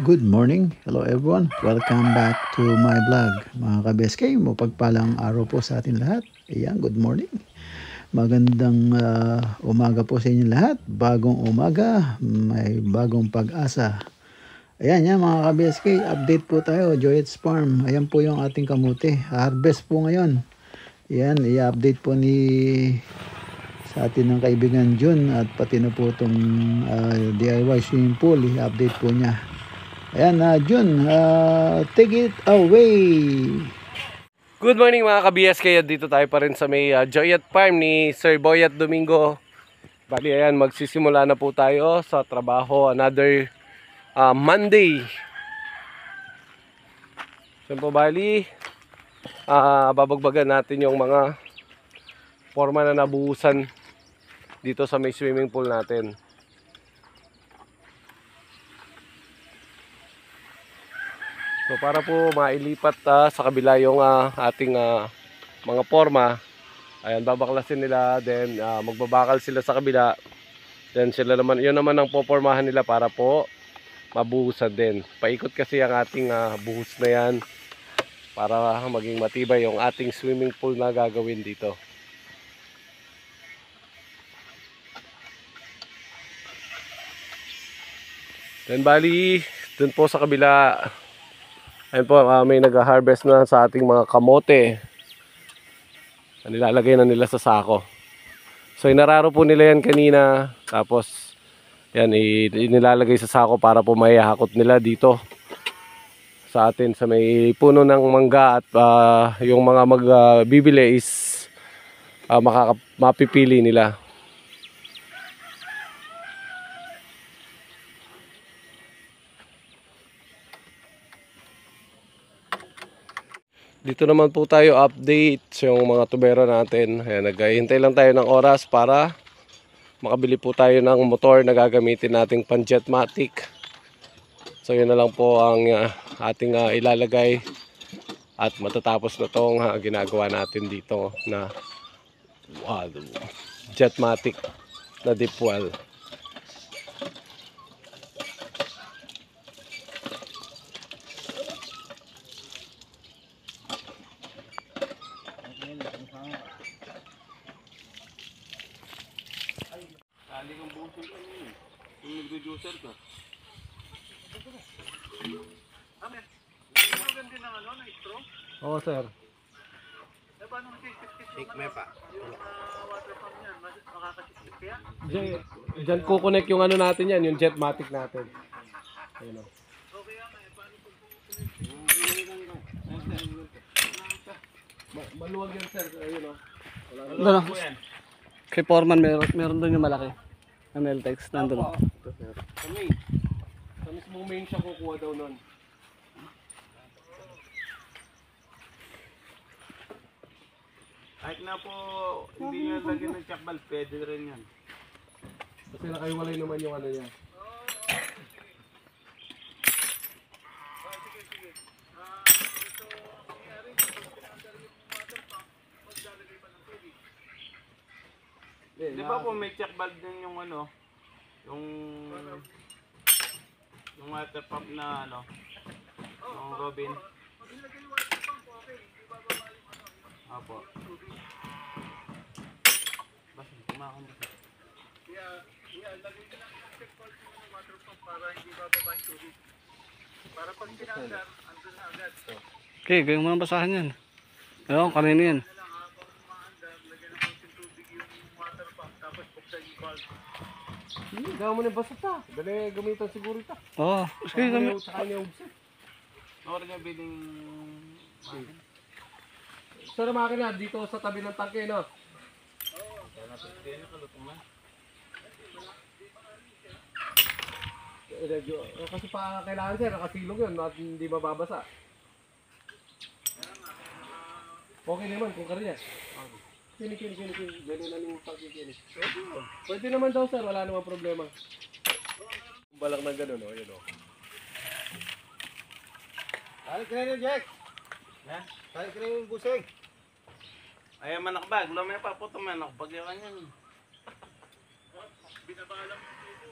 Good morning. Hello everyone. Welcome back to my vlog. Mga ka-BSK, mapagpalang araw po sa atin lahat. Ayan, good morning. Magandang umaga po sa inyo lahat. Bagong umaga, may bagong pag-asa. Ayan yan mga ka-BSK, update po tayo. Joyet's Farm. Ayan po yung ating kamote. Harvest po ngayon. Ayan, i-update po sa atin ng kaibigan Jun at pati na po itong DIY swimming pool. I-update po niya. Ayan, Jun, take it away. Good morning mga ka-BSK. Dito tayo pa rin sa may Joyet Farm ni Sir Boyet Domingo. Bali, ayan, magsisimula na po tayo sa trabaho. Another Monday. So po bali, babagbagan natin yung mga forma na nabuhusan dito sa may swimming pool natin. So para po mailipat sa kabila yung ating mga forma, ayan, babaklasin nila, then magbabakal sila sa kabila, then sila naman, yun naman ang popormahan nila para po mabuhusan din. Paikot kasi ang ating buhos na yan para maging matibay yung ating swimming pool na gagawin dito. Then bali, dun po sa kabila, ayun po, may nag-harvest na sa ating mga kamote. Nilalagay na nila sa sako. So inararo po nila yan kanina. Tapos yan, inilalagay sa sako para po maihakot nila dito sa atin sa may puno ng mangga. At yung mga magbibili is mapipili nila. Dito naman po tayo update yung mga tubero natin. Ayan, naghihintay lang tayo ng oras para makabili po tayo ng motor na gagamitin nating pan Jetmatic. So yun na lang po ang ating ilalagay at matatapos na tong ginagawa natin dito na Jetmatic na deep well. Nag-juicer ka. Oo, sir. Diyan kukonek yung ano natin yan, yung Jetmatic natin. Ayun o. Maluwag yan, sir. Ayun o. Doon, kay Foreman meron doon yung malaki na Meltex nandun. Sa mismong main siya kukuha daw nun. Kahit na po hindi nyo lagyan ng chakbal, pwede rin yan. Kasi nakaiwalay naman yung ano niya. Di ba po may check valve din yung ano, yung water pump na ano, yung Robin. Apo. Basta kumakon ba? Lagay nila yung check valve ng water pump para hindi bababa yung tubig. Para pag pinandar, andun na agad. Okay, gawin mo ng basahan yan. Ayun, kanina yan. Gawin mo na yung basa ta. Dali gamitan siguro ita. Oo, sige kami. Sa kanya ubset. Or nga biling Sir, makina dito sa tabi ng tangke, no? Kasi pa kailangan sir, nakasilong yun at hindi mababasa. Okay naman kung kanya. Kini. Ganun na yung pagkikinis. Pwede naman daw sir, wala namang problema. Balak ng ganun, o. Yun, o. Tarik na yun, Jack! Ha? Tarik na yung busing! Ay, manak bag. Wala may paputo manak. Pagyakan yan. Binabalang mo pag...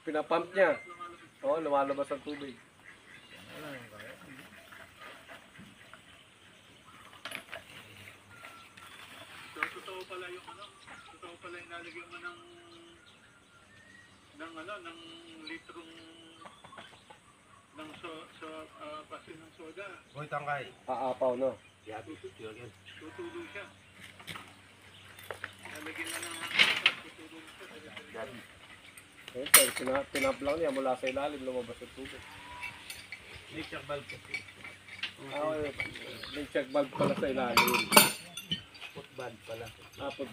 Pinapump niya. Oo, lumalabas ang tubig. So, totoo pala yung ano? Totoo pala yung nalagyan mo ng litrong pasin ng soda. Hoy, tangkay. Aapaw, no? Tutulog siya. Nalagyan na ng tutulog siya. Ayun, sir, pinap lang niya mula sa ilalim, lumabas ang tubig. May check valve kasi. Okay. May check valve pala sa ilalim. Foot valve pala. Put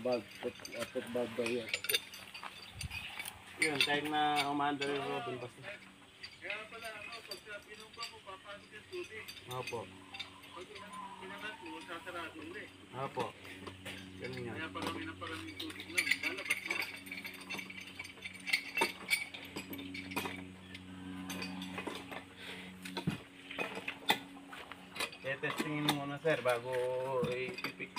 valve daw yan. Yun, kahit na umaandar yung Robin basta. Kaya pala, pagka pinumpa mo, papasok yung tubig. Opo. Pag pinangat mo, sasarado ulit. Opo. Ganun yan. Kaya parami tubig lang. Lalabas na. Kaya testingin mo muna sir bago ipipik.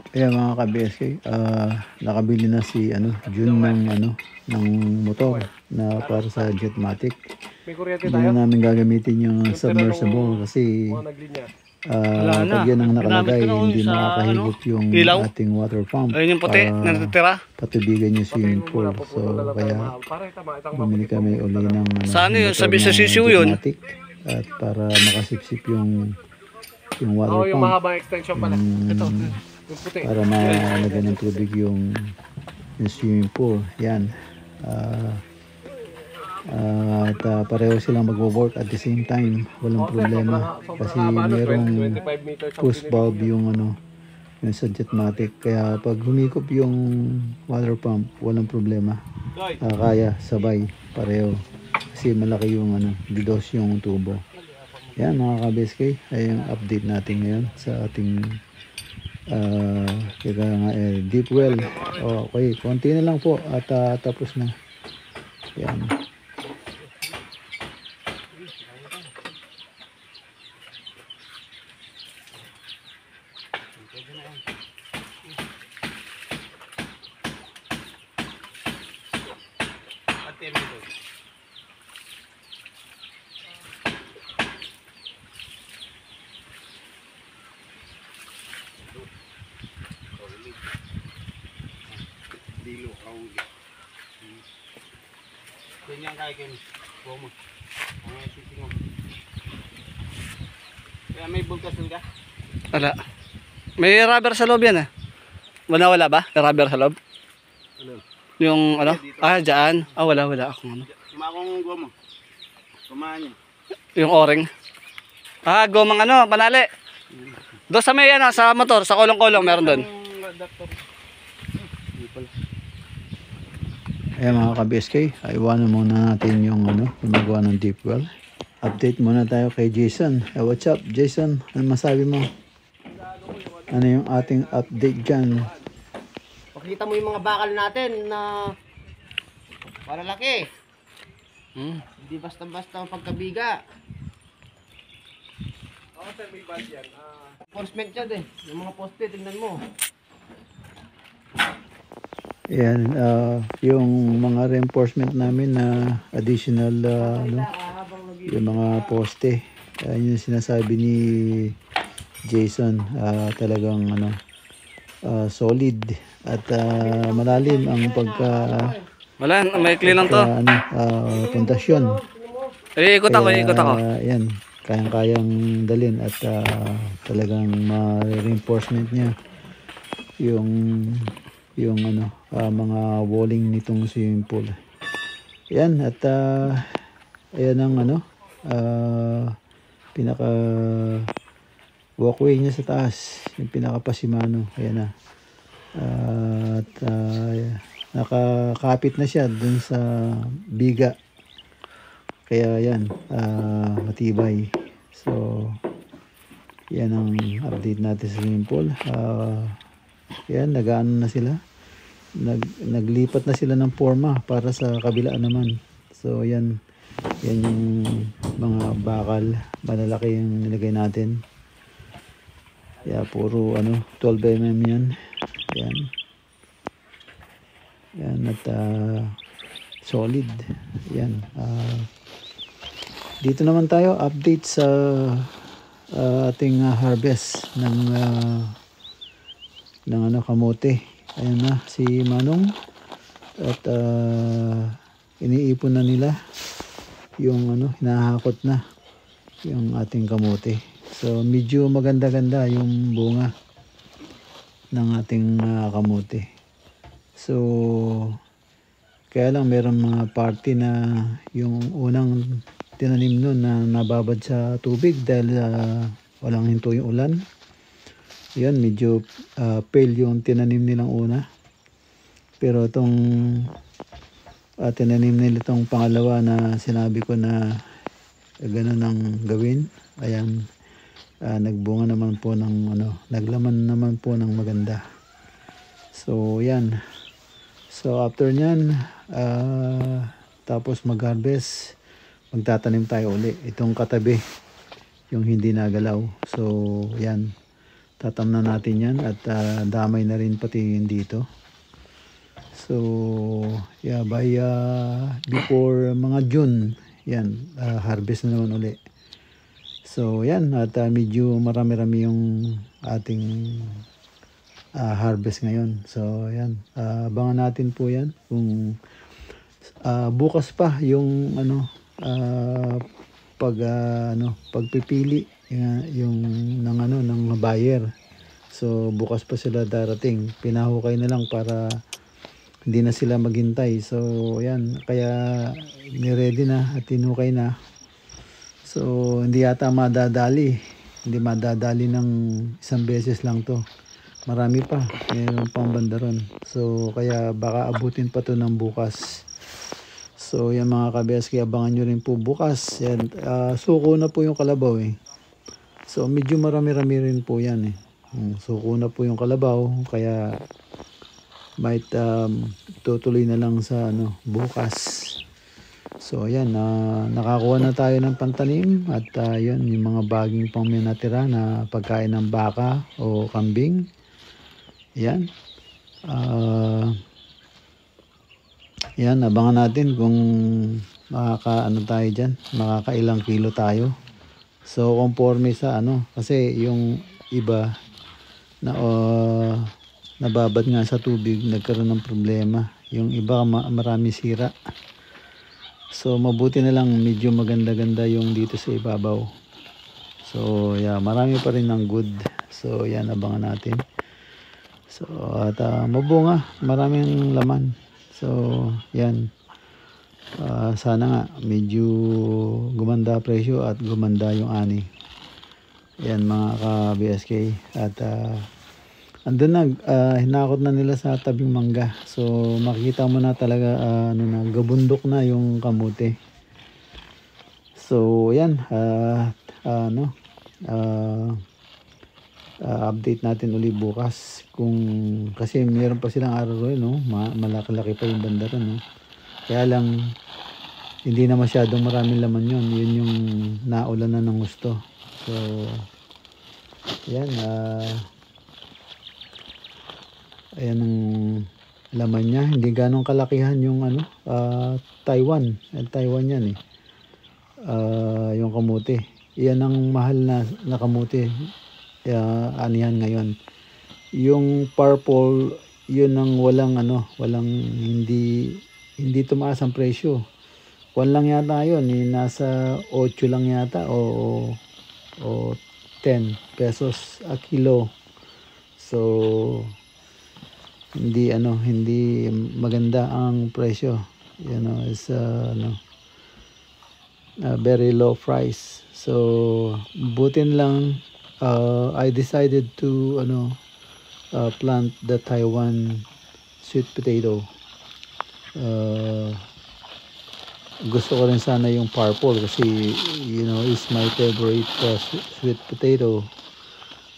Kaya mga ka-BSK, nakabili na si Jun ng motor na para sa Jetmatic. May kuryente Hindi tayo? na namin gagamitin yung submersible kasi Mga naglinya. pag yan ang nakalagay, Ginamit ko na hindi sa, makakahigop yung ilaw. ating water pump. Ayun yung puti na natitira. Patubigan yung swimming pool. So kaya bumili kami uli ng Saan yun? motor Sabi sa na CCU yun? Jetmatic. At para makasipsip yung water Oo, yung pump. mahabang extension pala. Ito, yung puti. Para malagyan ng tubig yung swimming pool. Yan. At pareho silang magwo-work at the same time. Walang problema. Kasi merong 25 meters ang push pinili valve niya. yung yung sa Jetmatic. Kaya pag humikop yung water pump, walang problema. Kaya sabay pareho. Kasi malaki yung didos yung tubo. Yan mga ka-BSK, ay yung update natin ngayon sa ating deep well. Okay, konti na lang po at tapos na. Yan. Dilo, kauli. Ganyan kaya kayo. Buo mo. Ang sising mo. Kaya may bulkasin ka? Wala. May rubber sa loob yan Wala ba? May rubber sa loob? Ano? Yung dyan. Wala akong Kumakong guwa mo. Kumaan niya. Yung o-ring. Gomang panali. Doon sa may sa motor, sa kolong-kolong meron doon. Adapter. Ayan mga ka-BSK, iwanan muna natin yung gumagawa ng deep well. Update muna tayo kay Jason. What's up Jason? Ano masabi mo? Ano ko yung ano yung ating update dyan. Pakita mo yung mga bakal natin na malalaki. Hindi basta-basta ang pagkabiga. Oo, sir, may bad yan. Enforcement yan eh. Yung mga poste, tingnan mo. Yan, yung mga reinforcement namin na additional, yung mga poste. Yun yung sinasabi ni Jason, talagang solid at malalim ang Wala, maikli lang to. pundasyon. Ikot ako, ikot ako. Yan, kayang-kayang dalin at talagang ma-reinforcement niya yung mga walling nitong swimming pool. Yan, at ayan ang pinaka walkway niya sa taas, yung pinaka pasimano. Ayan na. At nakakapit na siya dun sa biga. Kaya yan, matibay. So, yan ang update natin sa swimming pool. Yan, nag-ano na sila. Naglipat na sila ng forma para sa kabila naman. So, yan yung mga bakal. Malalaki yung nilagay natin. Yeah, puro 12 mm yan. Yan. Yan at solid. Yan. Dito naman tayo update sa ating harvest ng kamote. Ayan na si Manong at iniipon na nila yung hinahakot na yung ating kamote. So medyo maganda-ganda yung bunga ng ating kamote. So kaya lang meron mga party na yung unang tinanim nun na nababad sa tubig dahil walang hinto yung ulan. Yan, medyo pale yung tinanim nilang una. Pero itong tinanim nila itong pangalawa na sinabi ko na gano'n ang gawin. Ayan, nagbunga naman po ng naglaman naman po ng maganda. So yan. So after nyan, tapos mag-harvest, magtatanim tayo uli. Itong katabi, yung hindi nagalaw. So yan, tatamnan natin yan at damay na rin pati dito. So yeah, by before mga June, yan, harvest na naman uli. So yan, at medyo marami-rami yung ating harvest ngayon. So yan, abangan natin po yan kung bukas pa yung pagpipili yung ng buyer. So bukas pa sila darating. Pinahukay na lang para hindi na sila maghintay. So yan, kaya ni-ready na at tinukay na. So hindi yata madadali. Hindi madadali ng isang beses lang to. Marami pa. Mayroon pang banda ron. So kaya baka abutin pa to ng bukas. So yan mga kabeski, abangan nyo rin po bukas. Yan, suko na po yung kalabaw eh. So medyo marami-rami rin po yan eh. Suko na po yung kalabaw. Kaya might tutuloy na lang sa bukas. So ayan, nakakuha na tayo ng pantanim. At yun, yung mga baging pang may natira na pagkain ng baka o kambing. Yan. Yan, abangan natin kung tayo dyan, makakailang kilo tayo. So conforme sa kasi yung iba na nababad nga sa tubig, nagkaroon ng problema. Yung iba marami sira. So mabuti na lang medyo maganda-ganda yung dito sa ibabaw. So yeah, marami pa rin ng good. So yan, abangan natin. So at mabunga, maraming laman. So yan, sana nga medyo gumanda presyo at gumanda yung ani. Yan mga ka-BSK. At andun na, hinakot na nila sa tabing mangga. So makikita mo na talaga gabundok na yung kamote. So yan, update natin uli bukas kung kasi meron pa silang arroyo, no? Malaki-laki pa yung banda ron, no? Kaya lang hindi na masyadong maraming laman yun yung naulan na ng gusto. So yan, ayan ang laman niya. Hindi ganong kalakihan yung Taiwan yan eh. Yung kamote, yan ang mahal na kamote. Anihan ngayon. Yung purple, yun ang walang hindi tumaas ang presyo. 1 lang yata yun, nasa 8 lang yata o 10 pesos a kilo. So hindi maganda ang presyo. Is very low price. So butin lang I decided to plant the Taiwan sweet potato. Gusto ko rin sana yung purple kasi is my favorite sweet potato.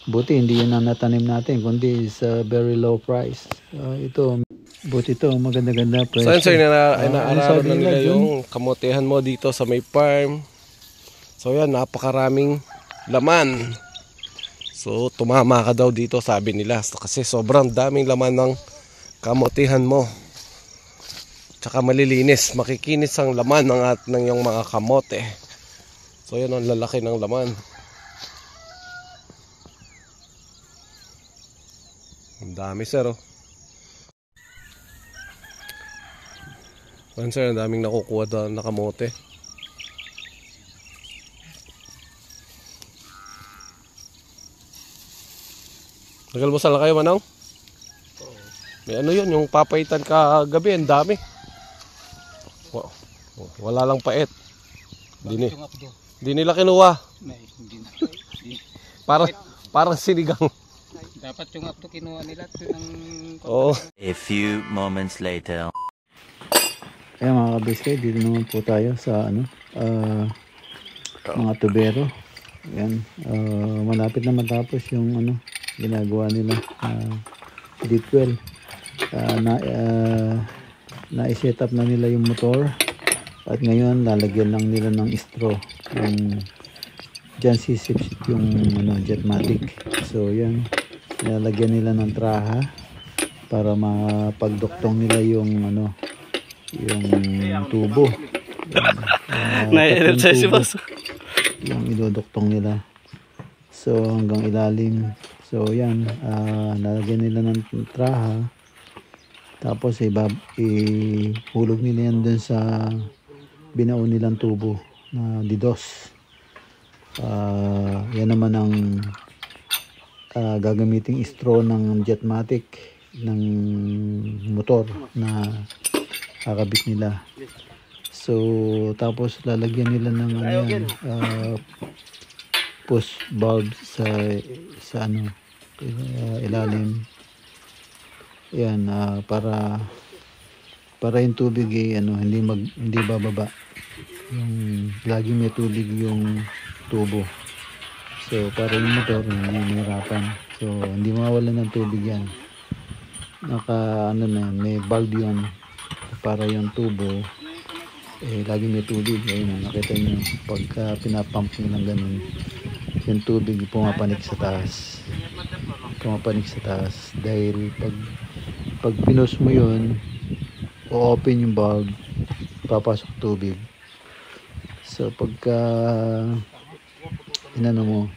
Buti hindi yun ang natanim natin kundi is very low price. Buti ito maganda-ganda presyo. So yun sir, inaaralan na nila yung kamotehan mo dito sa may farm. So yan, napakaraming laman. So tumama ka daw dito, sabi nila, kasi sobrang daming laman ng kamotehan mo. Tsaka malilinis, makikinis ang laman ng yung mga kamote. So yan ang lalaki ng laman. Ang dami sir, oh. Yan sir, ang daming nakukuha daw na kamote. Nagalmusal na kayo, Manong? May yun, yung papaitan kagabi, ang dami. Wala lang pait. Hindi nila kinuha. Parang sinigang. Dapat yung apto kinuha nila. Oo. A few moments later. Ayan mga kabiskay, dito naman po tayo sa mga tubero. Ayan, malapit na matapos yung ginagawa nila deep well. Na-set up na nila yung motor at ngayon lalagyan lang nila ng straw yung dyan sisip-sip yung Jetmatic. So yan, lalagyan nila ng traha para mapagdoktong nila yung tubo. Na-exercise si boss. Yung idodoktong nila. So hanggang ilalim. So yan, lalagyan nila ng traha. Tapos ihulog nila yan dun sa binaon nilang tubo na didos. Yan naman ang gagamiting straw ng Jetmatic ng motor na kakabit nila. So tapos lalagyan nila ng push bulb sa ilalim. Yan, para yung tubig hindi bababa. Yung laging may tubig yung tubo. So para yung motor hindi mahirapan. So hindi mawawalan ng tubig yan. May bulb yun para yung tubo lagi may tubig. Ayun, nakita nyo pagka pinapump nyo ng ganun, yung tubig pumapanik sa taas dahil pag pinos mo yun, o-open yung bulb, papasok tubig. So pagka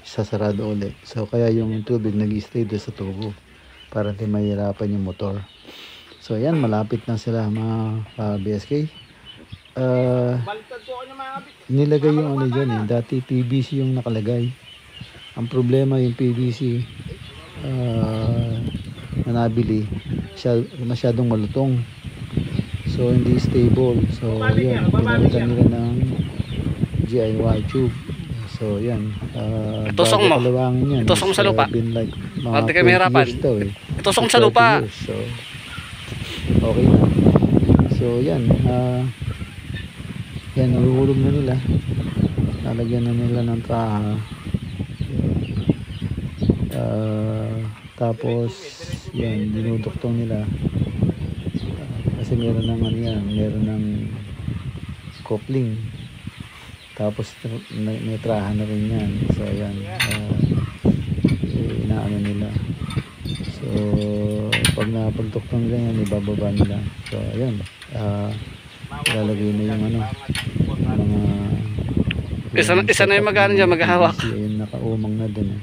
sasarado ulit. So kaya yung tubig nag-stay doon sa tubo para hindi mahirapan yung motor. So yan, malapit na sila mga BSK. Nilagay yung dyan dati PVC yung nakalagay. Ang problema yung PVC na nabili masyadong malutong, so hindi stable. So yan, pinalitan nila ng DIY tube. So yan, Itusong mo. Itusong mo sa lupa. Like Pati kayo mahirapan. Itusong sa lupa. So okay na. So yan, nahuhulog na nila. Lalagyan na nila ng traha. Tapos yan, dinuduktong nila. Kasi meron ng ano yan, meron ng coupling. Tapos may trahan na rin yan. So yan, inaano nila. So pag napagduktong nila yan, ibababa nila. So ayan, lalagay na yung ano, mga Isa na yung mag-ano dyan, maghahawak. ayun, nakaumang na dun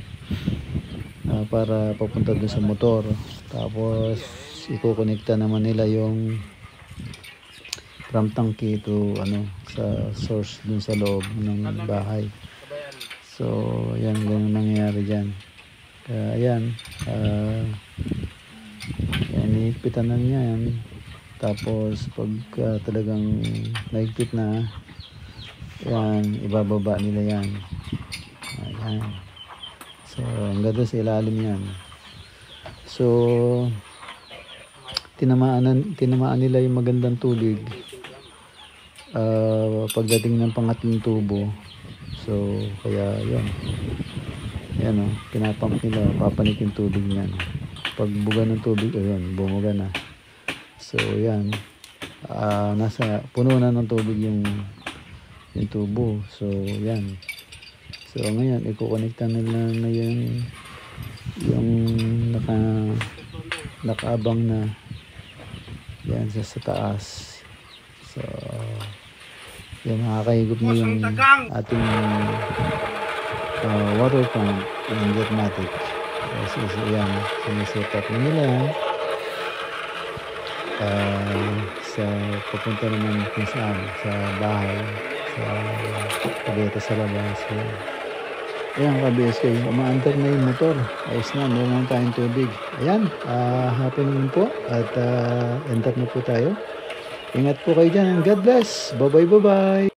para papunta dun sa motor. Tapos ikukonekta naman nila yung from tanki to ano sa source dun sa loob ng bahay. So yan, ganun nangyayari dyan. Kaya ayan, yan, iikpitan na niya yan. Tapos pag talagang naigpit na yan, ibababa nila yan. Ayan. So hanggang doon sa ilalim yan. So tinamaan nila yung magandang tubig pagdating ng pangatlong tubo. So kaya yan, yan o, pinapump nila, papanik yung tubig niyan. Pag buga ng tubig, ayun, bumuga na. So yan, nasa puno na ng tubig yung tubo. So yan, so ngayon ikukonekta nila na yung nakaabang na yan sa taas. So yan, makakahigop na yung ating water pump yung Jetmatic. So yan, siniset up na nila sa papunta naman kung saan, sa bahay, sa kabeta sa labas. So, ayan, ka-BSK, umaandar na yung motor. Ayos na, meron na tayong tubig. Ayan, happy naman po at enter na po tayo. Ingat po kayo dyan and God bless. Bye bye.